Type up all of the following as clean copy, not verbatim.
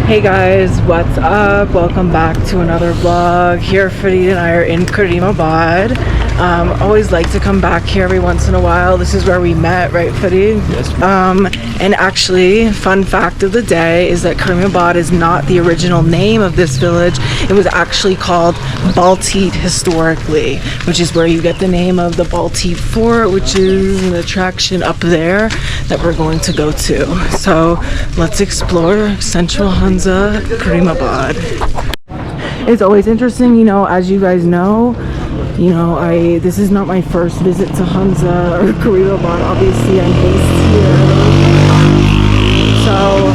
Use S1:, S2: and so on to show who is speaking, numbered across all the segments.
S1: Hey guys, what's up? Welcome back to another vlog. Here, Farid and I are in Karimabad. Always like to come back here every once in a while. This is where we met, right, Farid?
S2: Yes.
S1: And actually, fun fact of the day is that Karimabad is not the original name of this village. It was actually called Balteet historically, which is where you get the name of the Balteet Fort, which is an attraction up there that we're going to go to. So let's explore central Hunza, Karimabad. It's always interesting, you know, as you guys know, this is not my first visit to Hunza or Karimabad. Obviously, I'm based here. So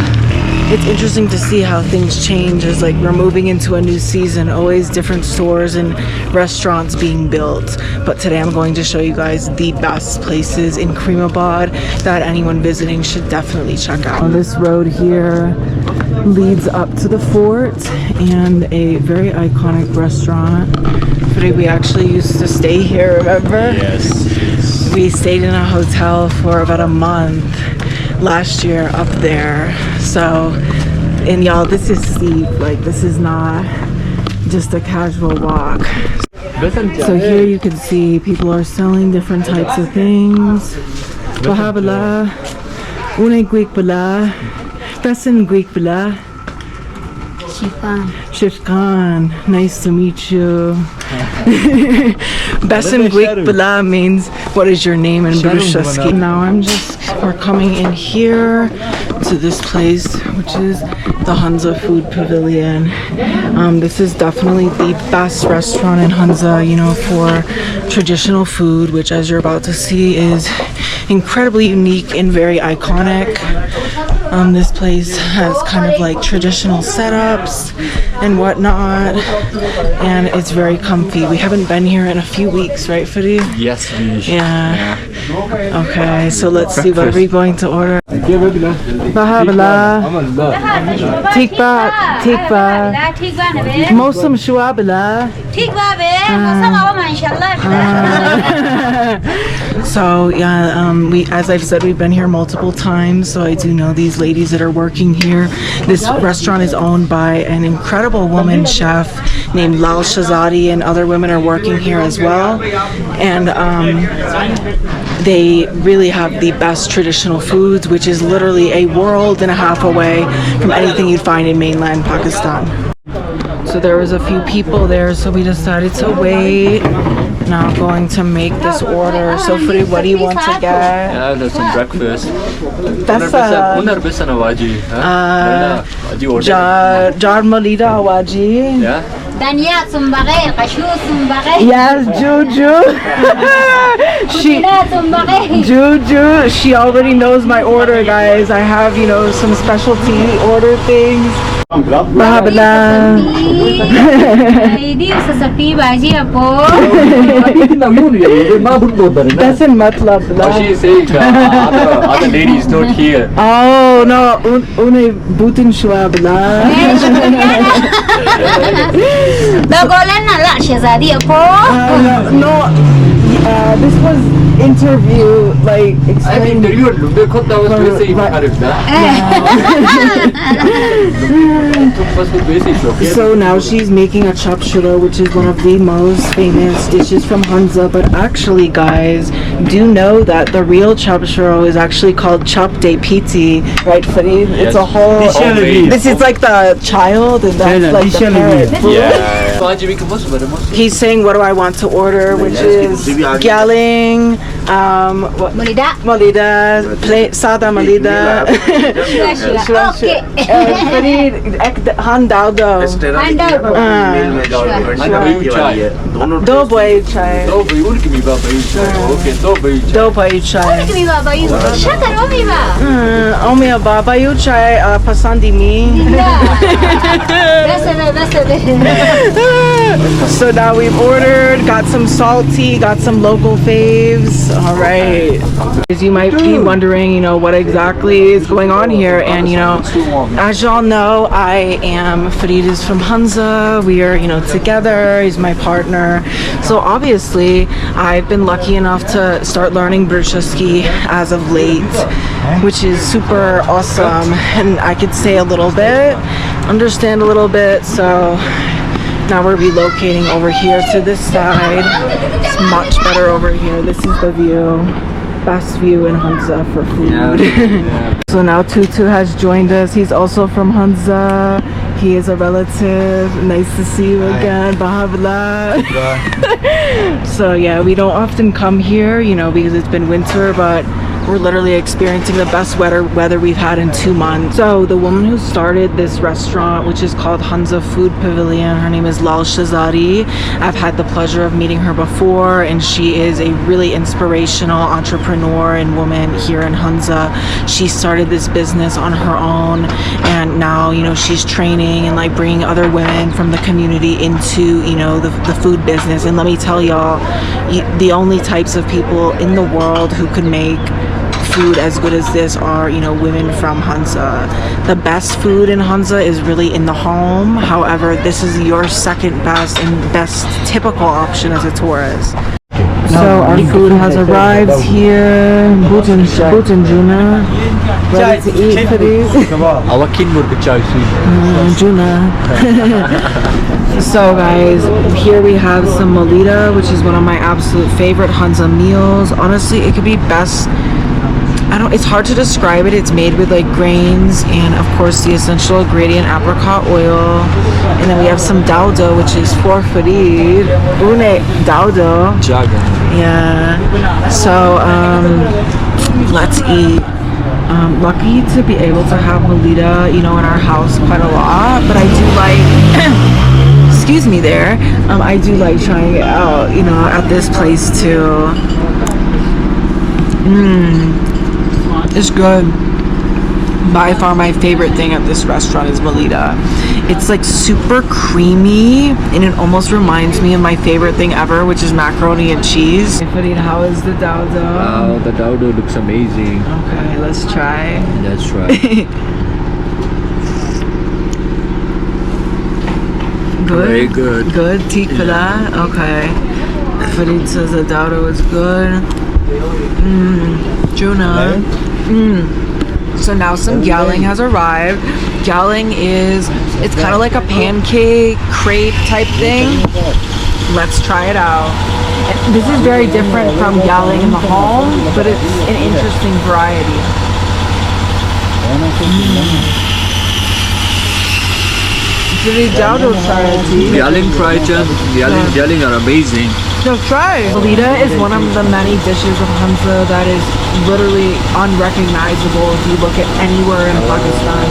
S1: it's interesting to see how things change as like we're moving into a new season. Always different stores and restaurants being built. But today I'm going to show you guys the best places in Karimabad that anyone visiting should definitely check out. This road here leads up to the fort and a very iconic restaurant. We actually used to stay here, remember?
S2: Yes.
S1: We stayed in a hotel for about a month last year up there. So, and y'all, this is steep. Like, this is not just a casual walk. So here you can see people are selling different types of things. Bahabala, une Greek bala, besan Greek bala. Shifkan, nice to meet you. Besan Greek Bala means what is your name in Brushaski. Now we're coming in here to this place, which is the Hunza Food Pavilion. This is definitely the best restaurant in Hunza, you know, for traditional food, which as you're about to see is incredibly unique and very iconic. This place has kind of like traditional setups and whatnot, and it's very comfy. We haven't been here in a few weeks, right, Farid?
S2: Yes, please.
S1: Yeah. Okay, so let's see what we're going to order. Bahabala, tikba, mosam shuabala. So yeah, we, as I've said, we've been here multiple times, so I do know these ladies that are working here. This restaurant is owned by an incredible woman chef named Lal Shahzadi, and other women are working here as well. And they really have the best traditional foods, which is literally a world and a half away from anything you'd find in mainland Pakistan. So there was a few people there, so we decided to wait. Now I'm going to make this order. So Farid, what do you want to get?
S2: Yeah, there's some breakfast.
S1: That's jar malida awaji.
S2: Yeah.
S1: Yes, Juju. She already knows my order, guys. I have, you know, some specialty order things. Bahabala. That's in matlab.
S2: She's saying other ladies not here.
S1: Oh no, une butin shuabla. No, this was interview, like explain. So now she's making a chop shura, which is one of the most famous dishes from Hunza. But actually, guys, do know that the real chop shura is actually called chop de piti, right, Farid? Yes. It's a whole. This is like the child, and that's like the parent.
S2: Yeah.
S1: He's saying, what do I want to order, which is gyaling, malida, sada malida. Farid, han dao do. Do boy chai. Do boy chai. Omia baba yu chai pasandi mi. So now we've ordered, got some salty, got some local faves. All right. As you might be wondering, you know, what exactly is going on here. And, you know, as y'all know, I am, Farid is from Hunza. We are, you know, together. He's my partner. So obviously, I've been lucky enough to start learning Brushaski as of late, which is super awesome. And I could say a little bit. understand a little bit. So now we're relocating over here to this side. It's much better over here. This is the view. Best view in Hunza for food. Yeah. So now Tutu has joined us. He's also from Hunza. He is a relative. Nice to see you again. Bahabla. So yeah, we don't often come here, you know, because it's been winter, but we're literally experiencing the best weather we've had in 2 months. So the woman who started this restaurant, which is called Hunza Food Pavilion, her name is Lal Shazadi. I've had the pleasure of meeting her before, and she is a really inspirational entrepreneur and woman here in Hunza. She started this business on her own, and now, you know, she's training and like bringing other women from the community into, you know, the food business. And let me tell y'all, the only types of people in the world who could make food as good as this are, you know, women from Hunza. The best food in Hunza is really in the home. However, this is your second best and best typical option as a tourist. So our food has arrived here. Buten Juna. Ready to eat for these. Juna. So guys, here we have some malita, which is one of my absolute favorite Hunza meals. Honestly, it could be best. It's hard to describe it. It's made with like grains and of course the essential ingredient apricot oil. And then we have some daudo, which is for farid. Une daudo. Yeah. So let's eat. Lucky to be able to have malita, you know, in our house quite a lot. But I do like excuse me there. I do like trying it out, you know, at this place too. It's good. By far my favorite thing at this restaurant is malita. It's like super creamy and it almost reminds me of my favorite thing ever, which is macaroni and cheese. Farid, how is the daudo?
S2: Wow, the daudo looks amazing.
S1: Okay, let's try.
S2: Let's try.
S1: Good?
S2: Very good.
S1: Good? Tikala? Okay. Farid says the daudo is good. Juna. So now some gyaling has arrived. Gyaling it's kind of like a pancake crepe type thing. Let's try it out. This is very different from gyaling in the home, but it's an interesting variety.
S2: Gyaling are amazing.
S1: No, try. Malita is one of the many dishes of Hunza that is literally unrecognizable if you look at anywhere in Pakistan,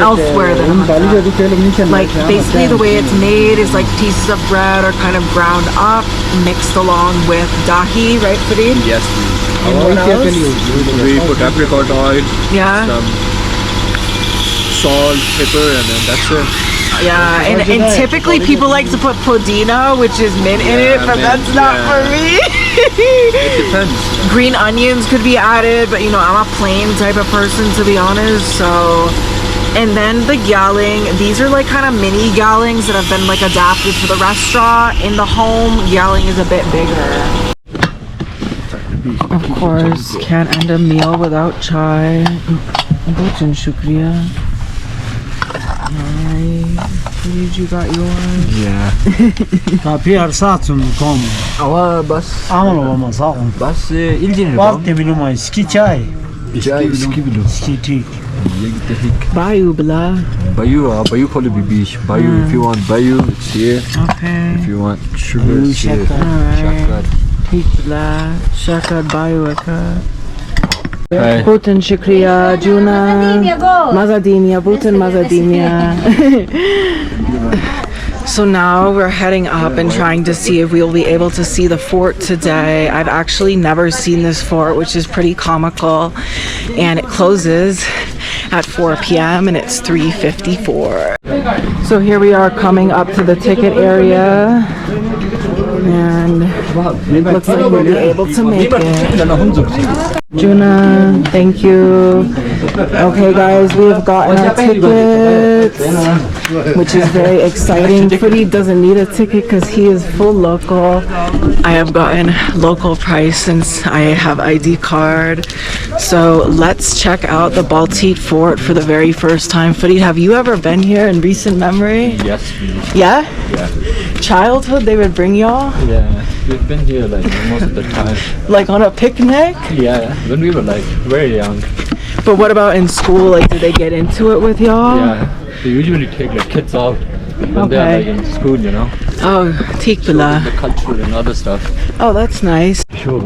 S1: elsewhere than Hunza. Like basically the way it's made is like pieces of bread are kind of ground up, mixed along with dahi, right, Farid?
S2: Yes.
S1: And what else?
S2: We put apricot oil.
S1: Yeah.
S2: Some salt, pepper, and then that's it.
S1: Yeah, and typically people like to put podina, which is mint in it, but that's not for me.
S2: It depends.
S1: Green onions could be added, but you know, I'm a plain type of person, to be honest, so. And then the gyaling, these are like kind of mini gyalings that have been like adapted for the restaurant. In the home, gyaling is a bit bigger. Of course, can't end a meal without chai. Bhutan shukriya. Alright, you got yours?
S2: Yeah.
S3: काफी अरसा कम
S2: Ama bas.
S3: आमल वमा साहब
S2: Bas ilgili.
S3: बात ते below मां इसकी चाय
S2: Çay eski bilo.
S3: इसकी ठीक
S1: Bayu blah.
S2: Bayu probably bibish. Bayu if you want bayu, it's here.
S1: Okay.
S2: If you want sugar, it's here.
S1: Alright. Peak blah. Shakad bayu aka.
S2: Hey.
S1: Bhutan shukriya, Juna. Mazadinia, Bhutan Mazadinia. So now we're heading up and trying to see if we'll be able to see the fort today. I've actually never seen this fort, which is pretty comical. And it closes at 4 p.m. and it's 3:54. So here we are coming up to the ticket area. And it looks like we'll be able to make it. Juna, thank you. Okay, guys, we have gotten our tickets, which is very exciting. Footy doesn't need a ticket because he is full local. I have gotten local price since I have ID card. So let's check out the Baltit Fort for the very first time. Footy, have you ever been here in recent memory?
S2: Yes.
S1: Yeah?
S2: Yeah.
S1: Childhood, they would bring y'all?
S2: Yeah. We've been here like most of the time.
S1: Like on a picnic?
S2: Yeah. When we were like very young.
S1: But what about in school? Like, did they get into it with y'all?
S2: Yeah. They usually take like kids out when they're like in school, you know.
S1: Oh, tikbala.
S2: The culture and other stuff.
S1: Oh, that's nice.
S2: Sure.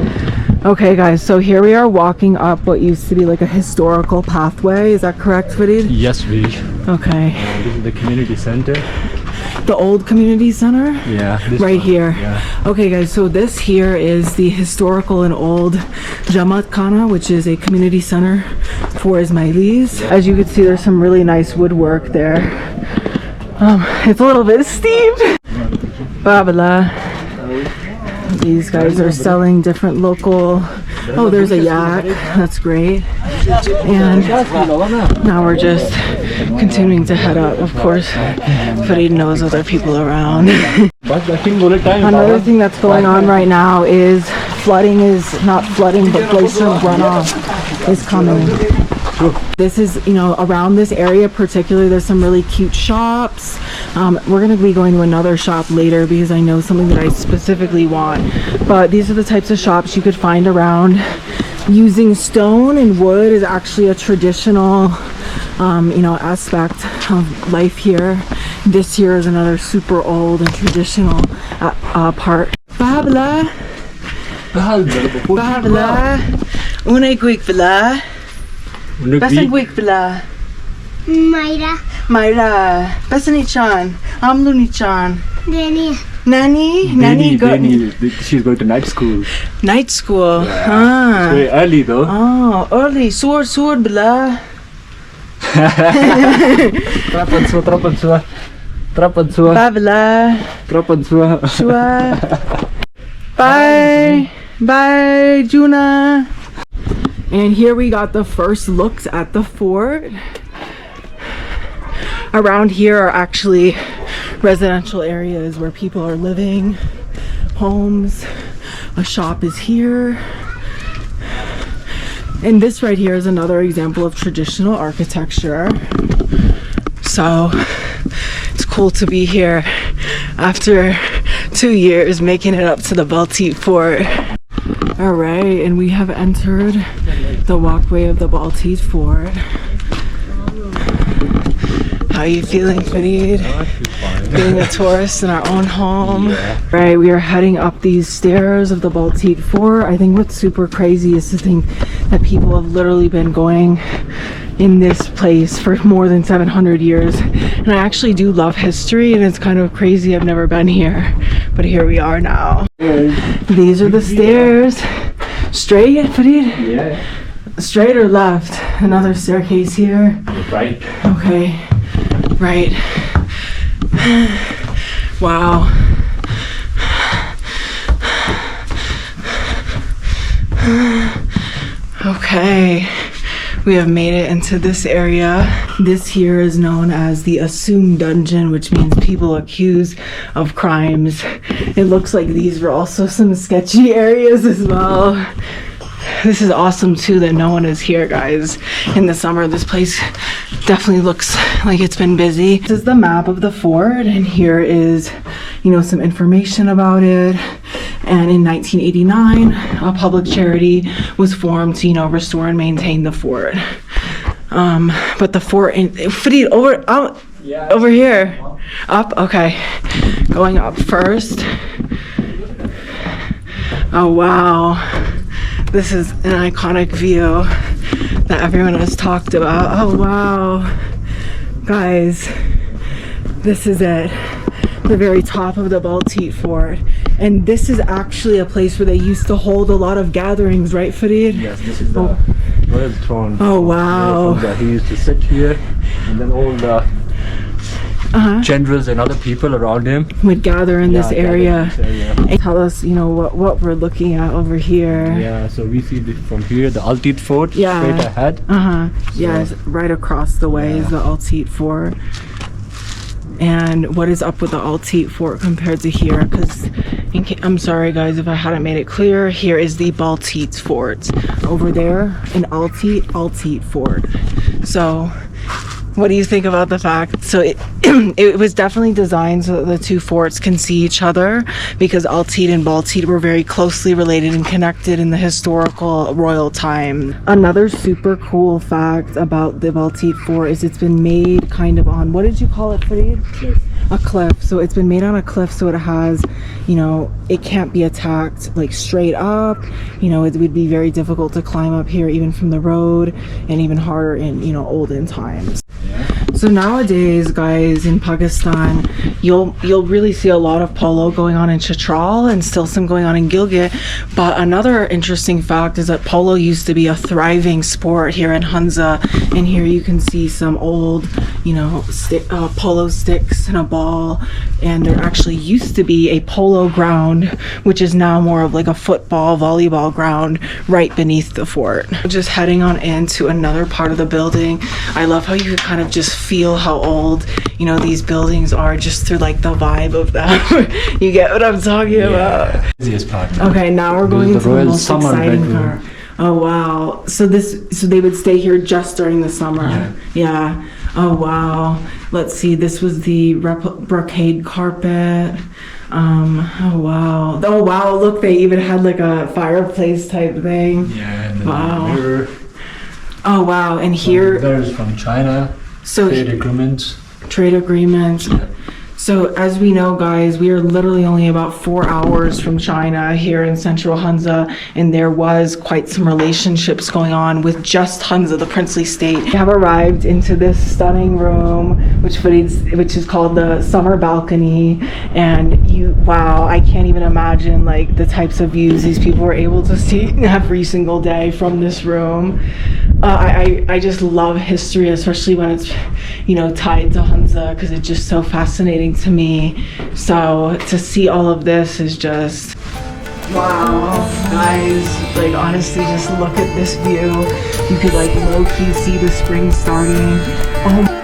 S1: Okay, guys, so here we are walking up what used to be like a historical pathway. Is that correct, Farid?
S2: Yes, we.
S1: Okay.
S2: This is the community center.
S1: The old community center?
S2: Yeah.
S1: Right here.
S2: Yeah.
S1: Okay, guys, so this here is the historical and old Jamaat Khana, which is a community center for Ismailis. As you can see, there's some really nice woodwork there. It's a little bit steep. Babala. These guys are selling different local. Oh, there's a yak. That's great. And now we're just continuing to head up. Of course, Farid knows other people around. Another thing that's going on right now is flooding is not flooding, but glacier runoff is coming. This is, you know, around this area particularly, there's some really cute shops. We're going to be going to another shop later because I know something that I specifically want. But these are the types of shops you could find around. Using stone and wood is actually a traditional, you know, aspect of life here. This here is another super old and traditional part. Babla. Babla. Unai quick villa. Besan quick villa. Myra. Besan chan. Amluni chan. Nani go.
S2: She's going to night school.
S1: Night school.
S2: Yeah.
S1: Ah.
S2: It's very early though.
S1: Oh, early. Sword blah. Babla. Shua. Bye, Juna. And here we got the first looks at the fort. Around here are actually residential areas where people are living, homes. A shop is here. And this right here is another example of traditional architecture. So it's cool to be here after 2 years making it up to the Baltit Fort. All right, and we have entered the walkway of the Baltit Fort. How are you feeling, Farid? Being a tourist in our own home.
S2: Yeah.
S1: Right, we are heading up these stairs of the Baltit Fort. I think what's super crazy is to think that people have literally been going in this place for more than 700 years. And I actually do love history, and it's kind of crazy I've never been here. But here we are now. These are the stairs. Straight, Farid?
S2: Yeah.
S1: Straight or left? Another staircase here.
S2: Right.
S1: Okay. Right. Wow. Okay. We have made it into this area. This here is known as the assumed dungeon, which means people accused of crimes. It looks like these were also some sketchy areas as well. This is awesome too that no one is here, guys. In the summer, this place definitely looks like it's been busy. This is the map of the fort, and here is, you know, some information about it. And in 1989, a public charity was formed to, you know, restore and maintain the fort. But the fort Farid, over here, up. Okay, going up first. Oh wow, this is an iconic view that everyone has talked about. Oh wow, guys, this is it. The very top of the Baltit Fort. And this is actually a place where they used to hold a lot of gatherings, right, Farid?
S2: Yes, this is the royal throne.
S1: Oh wow.
S2: He used to sit here, and then all the generals and other people around him
S1: would gather in this area.
S2: area.
S1: And tell us, you know, what we're looking at over here.
S2: Yeah, so we see from here the Altit Fort straight ahead.
S1: Yes, right across the way is the Altit Fort. And what is up with the Altit Fort compared to here? Because I'm sorry guys if I hadn't made it clear, here is the Baltit Fort. Over there in Altit Fort. So what do you think about the fact? So it was definitely designed so that the two forts can see each other, because Altit and Baltit were very closely related and connected in the historical royal time. Another super cool fact about the Baltit Fort is it's been made kind of on, what did you call it, Fareed?
S2: Cliff.
S1: A cliff. So it's been made on a cliff, so it has, you know, it can't be attacked like straight up. You know, it would be very difficult to climb up here even from the road, and even harder in, you know, olden times. So nowadays, guys, in Pakistan, you'll really see a lot of polo going on in Chitral and still some going on in Gilgit. But another interesting fact is that polo used to be a thriving sport here in Hunza. And here you can see some old, you know, polo sticks and a ball. And there actually used to be a polo ground, which is now more of like a football, volleyball ground right beneath the fort. Just heading on into another part of the building. I love how you could kind of just feel how old, you know, these buildings are just through like the vibe of them. You get what I'm talking about?
S2: Easiest part.
S1: Okay, now we're going to the
S2: royal
S1: most
S2: summer
S1: exciting
S2: bedroom.
S1: part. Oh wow! So they would stay here just during the summer. Yeah. Oh wow! Let's see. This was the brocade carpet. Oh wow! Oh wow! Look, they even had like a fireplace type thing.
S2: Yeah. And
S1: Wow.
S2: Mirror.
S1: Oh wow! And here,
S2: There's from China.
S1: so
S2: Trade agreements.
S1: trade agreements.
S2: Yeah.
S1: So as we know, guys, we are literally only about 4 hours from China here in central Hunza, and there was quite some relationships going on with just Hunza, the princely state. We have arrived into this stunning room, which is called the summer balcony, and wow, I can't even imagine like the types of views these people were able to see every single day from this room. I just love history, especially when it's, you know, tied to Hunza, because it's just so fascinating to me. So to see all of this is just wow, guys. Like honestly, just look at this view. You could like low-key see the spring starting. Oh,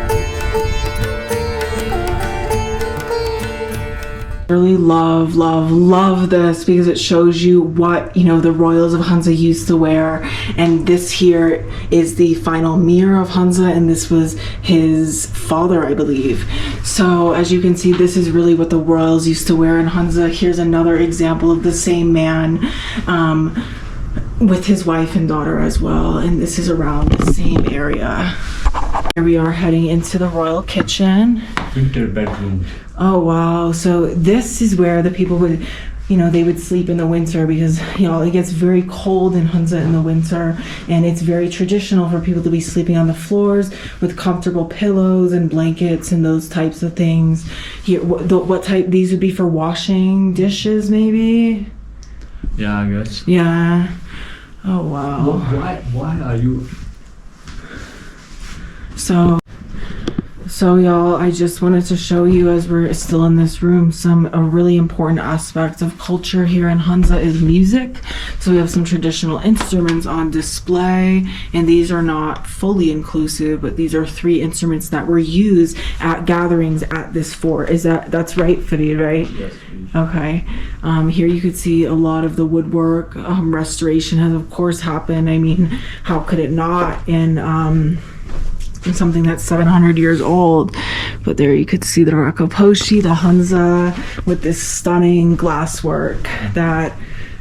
S1: really love this, because it shows you what, you know, the royals of Hunza used to wear. And this here is the final mirror of Hunza, and this was his father, I believe. So as you can see, this is really what the royals used to wear in Hunza. Here's another example of the same man with his wife and daughter as well, and this is around the same area. Here we are heading into the royal kitchen.
S2: Winter bedroom.
S1: Oh wow, so this is where the people would, you know, they would sleep in the winter, because, you know, it gets very cold in Hunza in the winter, and it's very traditional for people to be sleeping on the floors with comfortable pillows and blankets and those types of things. Here, what type? These would be for washing dishes, maybe?
S2: Yeah, I guess.
S1: Yeah. Oh wow.
S2: Why are you?
S1: So y'all, I just wanted to show you, as we're still in this room, a really important aspect of culture here in Hunza is music. So we have some traditional instruments on display, and these are not fully inclusive, but these are 3 instruments that were used at gatherings at this fort. That's right, Fareed, right?
S2: Yes, please.
S1: Okay. Here you could see a lot of the woodwork. Restoration has of course happened. I mean, how could it not in something that's 700 years old? But there you could see the Rakaposhi, the Hunza, with this stunning glasswork that,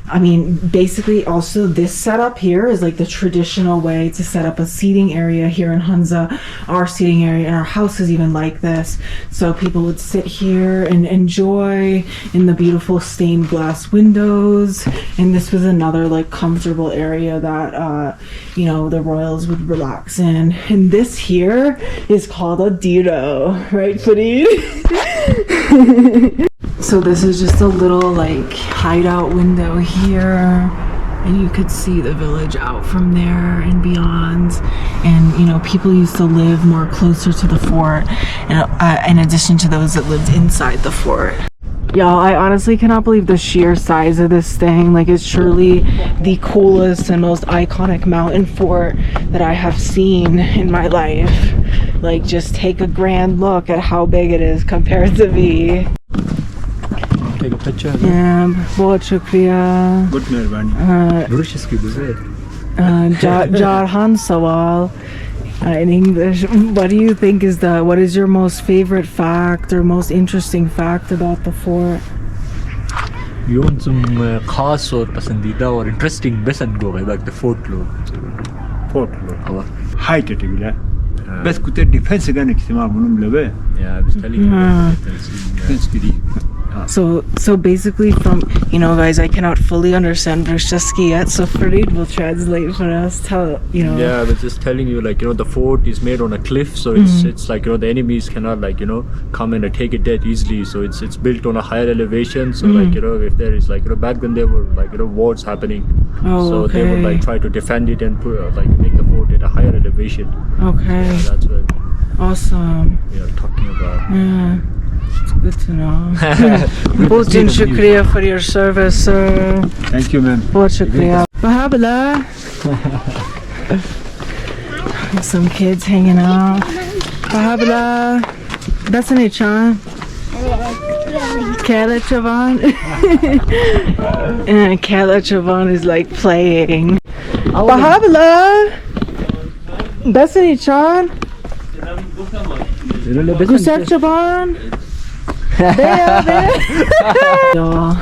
S1: I mean, basically also this setup here is like the traditional way to set up a seating area here in Hunza. Our seating area in our house is even like this. So people would sit here and enjoy in the beautiful stained glass windows. And this was another like comfortable area that, you know, the royals would relax in. And this here is called a diro, right, Fareed? So this is just a little like hideout window here. and you could see the village out from there and beyond. And you know, people used to live more closer to the fort, and in addition to those that lived inside the fort. Y'all, I honestly cannot believe the sheer size of this thing. Like, it's surely the coolest and most iconic mountain fort that I have seen in my life. Like, just take a grand look at how big it is compared to me.
S2: Take a picture.
S1: Yeah, बहुत शुक्रिया.
S3: Good मेहरबानी.
S1: Jarhan Sawal. In English, what do you think is what is your most favorite fact or most interesting fact about the fort?
S2: You want some खास और पसंदीदा और interesting best and go like the fort lo.
S3: Fort lo. Height it bile.
S2: Yeah.
S3: بس كنت defense كان اجتماع منهم لبه.
S2: Yeah, I was telling you.
S3: Defense كذي.
S1: So basically, from, you know, guys, I cannot fully understand Rushtaski yet, so Farid will translate for us. Tell, you know.
S2: Yeah, I was just telling you, like, you know, the fort is made on a cliff, so it's like, you know, the enemies cannot, like, you know, come in and take it that easily. So it's built on a higher elevation. So like, you know, if there is, like, you know, back then there were, like, you know, wars happening.
S1: Oh,
S2: so
S1: okay.
S2: they would like try to defend it and put like make the fort at a higher elevation.
S1: Okay.
S2: So that's what
S1: Awesome.
S2: we are talking about.
S1: Yeah. It's good to know. Bahut shukriya for your service, sir.
S3: Thank you, man.
S1: Bahut shukriya. Bahabala. Some kids hanging out. Bahabala. That's an Ichan. Kala Chavan. And Kala Chavan is like playing. Bahabala. That's an Ichan. Gusef Chavan. Y'all,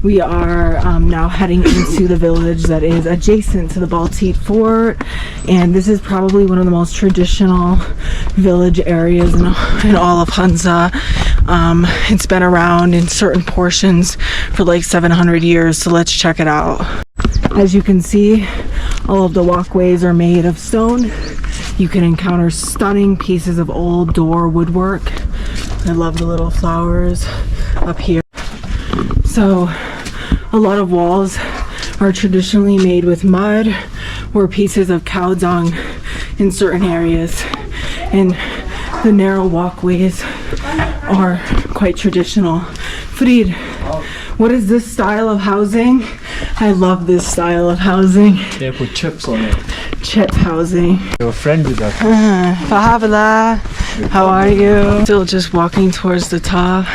S1: we are now heading into the village that is adjacent to the Baltit Fort, and this is probably one of the most traditional village areas in all of Hunza. It's been around in certain portions for like 700 years, so let's check it out. As you can see, all of the walkways are made of stone. You can encounter stunning pieces of old door woodwork. I love the little flowers up here. So a lot of walls are traditionally made with mud or pieces of cow dung in certain areas, and the narrow walkways are quite traditional. Farid, what is this style of housing? I love this style of housing.
S2: They put chips on it.
S1: Chip housing.
S2: They were friends with us.
S1: Fahabala, how are you? Still just walking towards the top.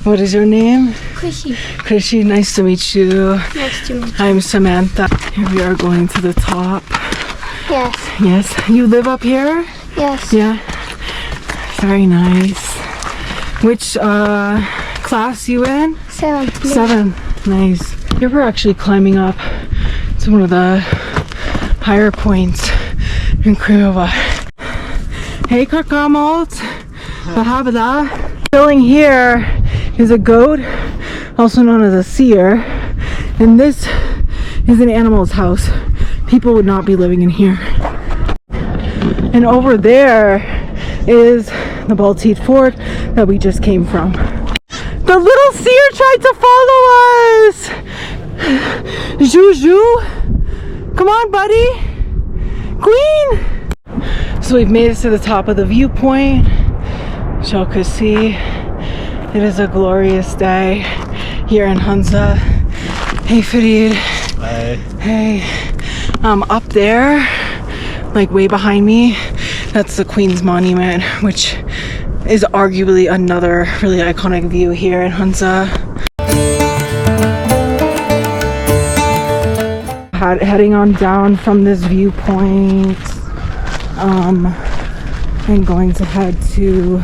S1: What is your name?
S4: Krishi.
S1: Krishi, nice to meet you.
S4: Nice to meet you.
S1: I'm Samantha. Here we are going to the top.
S4: Yes.
S1: Yes, you live up here?
S4: Yes.
S1: Yeah. Very nice. Which class you in?
S4: 7.
S1: 7. Nice. Here we're actually climbing up to one of the higher points in Karimabad. Hey Kakamalt, Bahabada. Filling here is a goat, also known as a seer, and this is an animal's house. People would not be living in here. And over there is the Baltit Fort that we just came from. The little seer tried to follow us! Juju! Come on, buddy! Queen! So we've made it to the top of the viewpoint. Y'all could see it is a glorious day here in Hunza. Hey Farid.
S3: Hi.
S1: Hey. Up there, like way behind me, that's the Queen's Monument, which is arguably another really iconic view here in Hunza. Heading on down from this viewpoint, and going to head to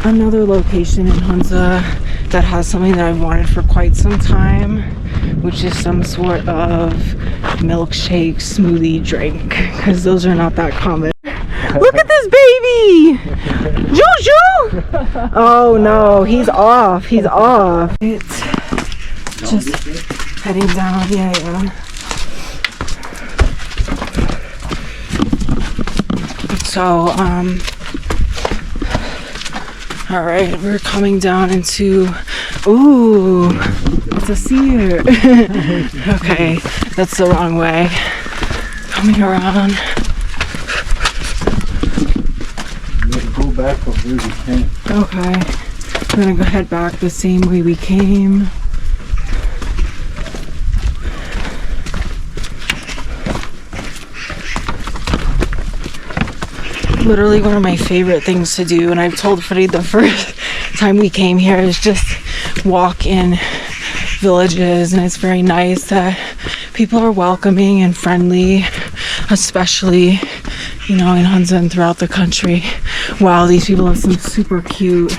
S1: another location in Hunza that has something that I've wanted for quite some time, which is some sort of milkshake smoothie drink, because those are not that common. Look at this baby! Juju! Oh no, he's off. He's off. It's just heading down. Yeah. So, all right, we're coming down into Ooh, it's a seer. Okay, that's the wrong way. Coming around.
S3: Let's go back from where we came.
S1: Okay, we're gonna go head back the same way we came. Literally one of my favorite things to do, and I've told Farid the first time we came here, is just walk in villages, and it's very nice that people are welcoming and friendly, especially, you know, in Hunza and throughout the country. Wow, these people have some super cute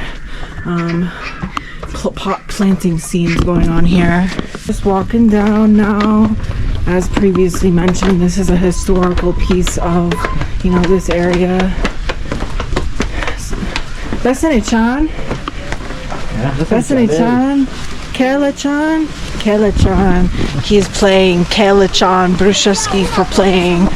S1: pot planting scenes going on here. Just walking down now. As previously mentioned, this is a historical piece of, you know, this area. Besenechan? Besenechan? Kelachan? Kelachan. He's playing Kelachan Brushaski for playing.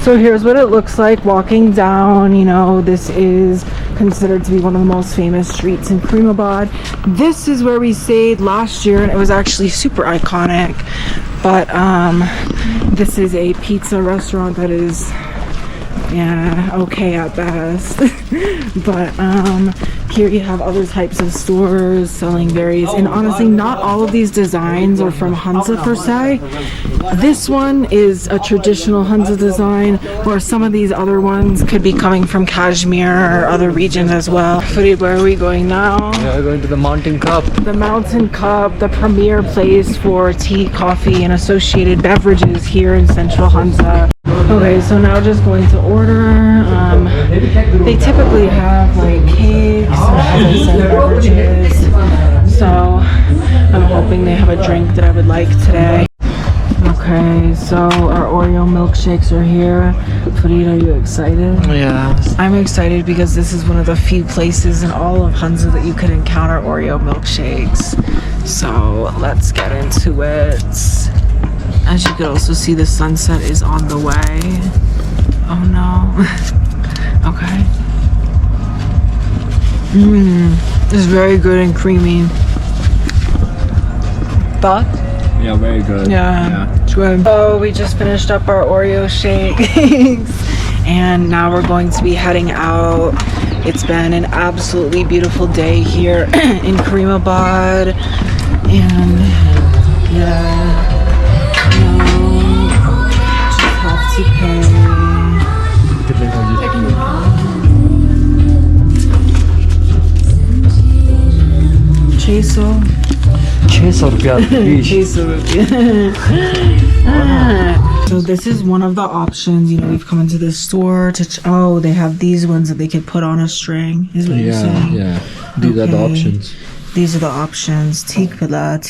S1: So here's what it looks like walking down. You know, this is considered to be one of the most famous streets in Karimabad. This is where we stayed last year, and it was actually super iconic. But this is a pizza restaurant that is, yeah, okay at best. But here you have other types of stores selling various, and honestly not all of these designs are from Hunza per se. This one is a traditional Hunza design, or some of these other ones could be coming from Kashmir or other regions as well. Farid, where are we going now?
S2: We are going to the Mountain Cup.
S1: The Mountain Cup, the premier place for tea, coffee, and associated beverages here in central Hunza. Okay, so now just going to order. They typically have like cakes, as I said, beverages. So I'm hoping they have a drink that I would like today. Okay, so our Oreo milkshakes are here. Farid, are you excited?
S2: Yeah.
S1: I'm excited because this is one of the few places in all of Hunza that you can encounter Oreo milkshakes. So let's get into it. As you can also see, the sunset is on the way. Oh no. Okay. It's very good and creamy. But
S2: Yeah, very good.
S1: yeah, it's good. So we just finished up our Oreo shakes, and now we're going to be heading out. It's been an absolutely beautiful day here in Karimabad, and yeah. Just have to pay. Cheso.
S2: 600 rupiah.
S1: So this is one of the options. You know, we've come into this store to. Oh, they have these ones that they could put on a string. Is what you're saying?
S2: Yeah. These are the
S1: Okay.
S2: options.
S1: These are the options. Tikpala.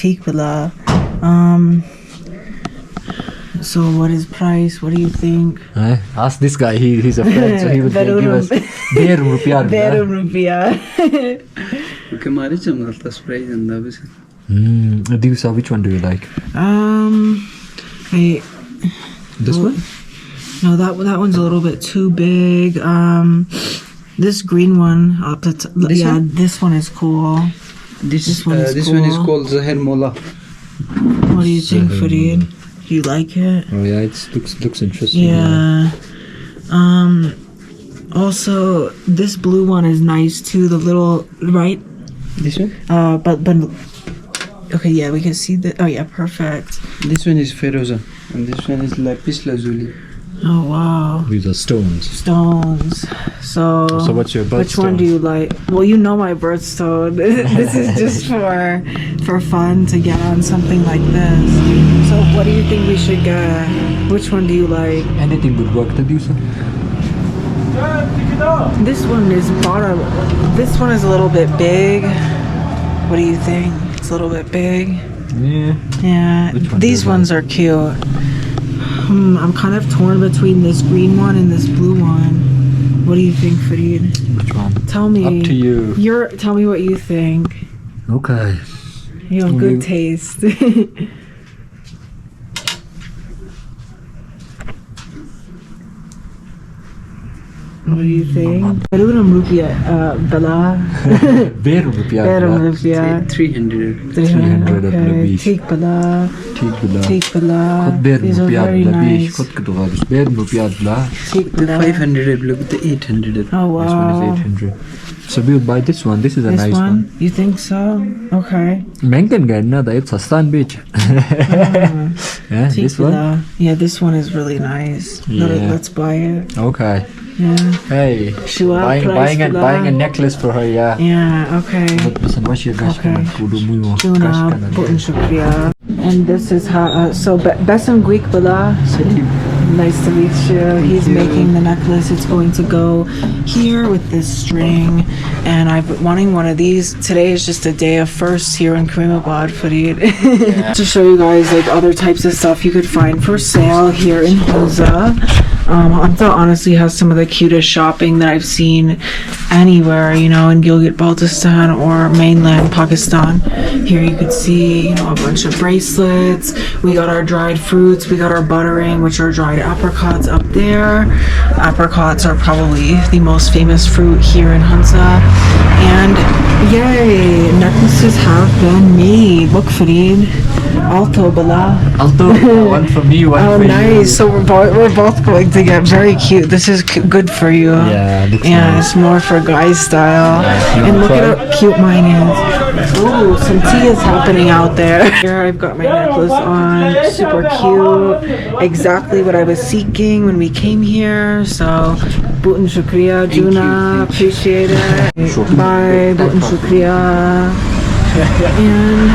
S1: So what is price? What do you think?
S2: Ask this guy. He's a friend, so he would give us 1.5 rupiah.
S1: 1.5 rupiah.
S2: Divsa, which one do you like? This one?
S1: No, that one's a little bit too big. This green one up the
S5: This
S1: yeah,
S5: one?
S1: this one is cool.
S5: This
S1: one is
S5: one is
S1: cool.
S5: called Zahir Mola.
S1: What do you think, Farid? Do you like it?
S2: Oh yeah, it looks interesting.
S1: Yeah. Also, this blue one is nice too. The little right.
S5: This one?
S1: But okay, yeah, we can see that. Oh yeah, perfect.
S5: This one is Feroza. And this one is Lapis Lazuli.
S1: Oh wow.
S2: These are stones.
S1: Stones. So
S2: what's your birthstone?
S1: Which one do you like? Well, you know my birthstone. This is just for fun to get on something like this. So what do you think we should get? Which one do you like?
S2: Anything would work, Divsa.
S1: This one is bottom. This one is a little bit big. What do you think? It's a little bit big.
S2: Yeah.
S1: Yeah.
S2: Which one
S1: These
S2: do you
S1: ones are cute. I'm kind of torn between this green one and this blue one. What do you think, Farid?
S2: Which one?
S1: Tell me.
S2: Up to you.
S1: Tell me what you think.
S2: Okay.
S1: You have good taste. What do you think? Karuram rupia bala.
S6: Berum rupiah.
S1: Karuram rupia.
S5: 300.
S1: 300. Okay.
S6: rupees.
S1: Take bala.
S6: ठीक बला
S1: Take bala.
S6: खुद बेर
S1: These are
S6: रुपया
S1: very
S6: बला बीस
S1: nice.
S6: खुद के दुकान बेर रुपया बला
S1: Take
S5: The
S1: bala.
S5: 500 look, the 800.
S1: Oh
S6: this one
S1: wow.
S6: is 800 so we would buy this one this is a
S1: This
S6: nice
S1: one?
S6: one
S1: You think so? Okay.
S6: महंगा गन्ना था एक सस्ता बेच yeah
S1: Take
S6: this one
S1: bala. Yeah, this one is really nice.
S6: Yeah.
S1: Let's buy it.
S6: okay
S1: Yeah.
S6: hey
S1: Shua
S6: buying a necklace for her yeah
S1: Yeah, okay.
S6: but listen what's your guys
S1: Okay.
S6: kudu muyo
S1: Tuna, button shukriya. And this is how, so Besam Gwik Bala. Nice to meet you. He's making the necklace. It's going to go here with this string. And I've been wanting one of these. Today is just a day of firsts here in Karimabad, Farid. To show you guys like other types of stuff you could find for sale here in Hunza. Hunza honestly has some of the cutest shopping that I've seen anywhere, you know, in Gilgit-Baltistan or mainland Pakistan. Here you could see, you know, a bunch of bracelets. We got our dried fruits. We got our buttering, which are dried apricots up there. Apricots are probably the most famous fruit here in Hunza. And yay, necklaces have been made. Look, Farid. Alto Bala.
S6: Alto one for me one
S1: Oh,
S6: for
S1: nice.
S6: you
S1: So we're both going to get very cute. This is good for you.
S6: yeah looks
S1: Yeah,
S6: nice.
S1: it's more for guy style.
S6: Yeah,
S1: And look
S6: try.
S1: at how cute mine is. Ooh, some tea is happening out there. Here I've got my necklace on. Super cute. Exactly what I was seeking when we came here. So, Bhutan Shukriya, Juna. Appreciate it. Bye, Bhutan Shukriya. And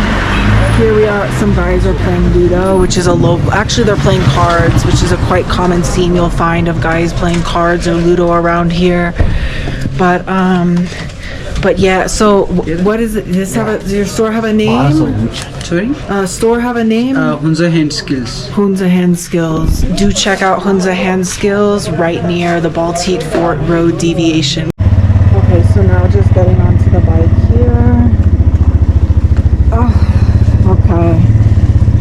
S1: here we are, some guys are playing Ludo, which is a local, actually they're playing cards, which is a quite common scene you'll find of guys playing cards or Ludo around here. But yeah, so what is it, does your store have a name?
S5: Sorry?
S1: Store have a name?
S5: Hunza Hand Skills.
S1: Hunza Hand Skills. Do check out Hunza Hand Skills right near the Baltit Fort Road deviation. Okay, so now just getting onto the bike here. Okay,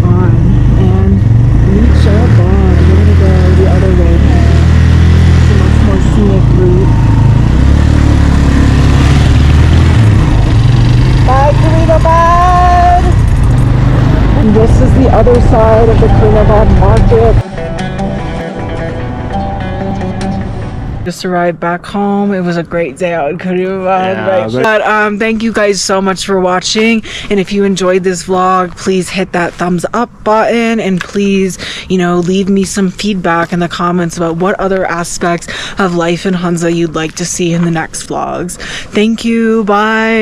S1: on and reach up on. We're gonna go the other way. It's a much more scenic route. Bye, Karimabad! And this is the other side of the Karimabad market. Just arrived back home. It was a great day out in Karimabad.
S6: Yeah,
S1: But thank you guys so much for watching. And if you enjoyed this vlog, please hit that thumbs up button. And please, you know, leave me some feedback in the comments about what other aspects of life in Hunza you'd like to see in the next vlogs. Thank you. Bye.